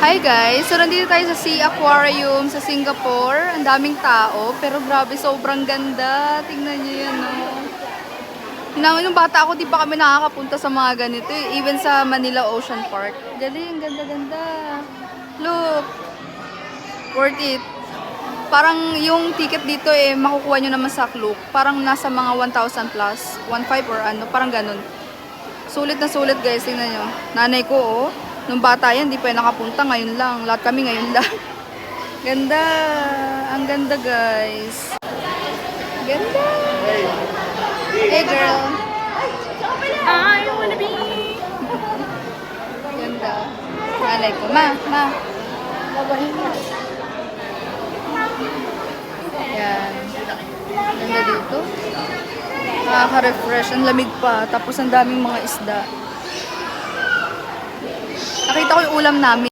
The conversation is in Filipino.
Hi guys! So nandito tayo sa Sea Aquarium sa Singapore. Ang daming tao, pero grabe, sobrang ganda. Tingnan niyo yan, no? Nung bata ako, di pa kami nakakapunta sa mga ganito eh. Even sa Manila Ocean Park. Galing, ganda-ganda. Look! Worth it. Parang yung ticket dito eh, makukuha nyo naman sa Klook. Parang nasa mga 1,000 plus. 1,500 or ano, parang ganun. Sulit na sulit guys, tingnan nyo. Nanay ko oh. Nung bata yan, di pa yan nakapunta. Ngayon lang. Lahat kami ngayon lang. Ganda. Ang ganda, guys. Ganda. Hey, girl. I wanna be. Ganda. Nanay ko. Ma. Yan. Ganda dito. Nakaka-refresh. Ang lamig pa. Tapos ang daming mga isda. Nakita ko yung ulam namin.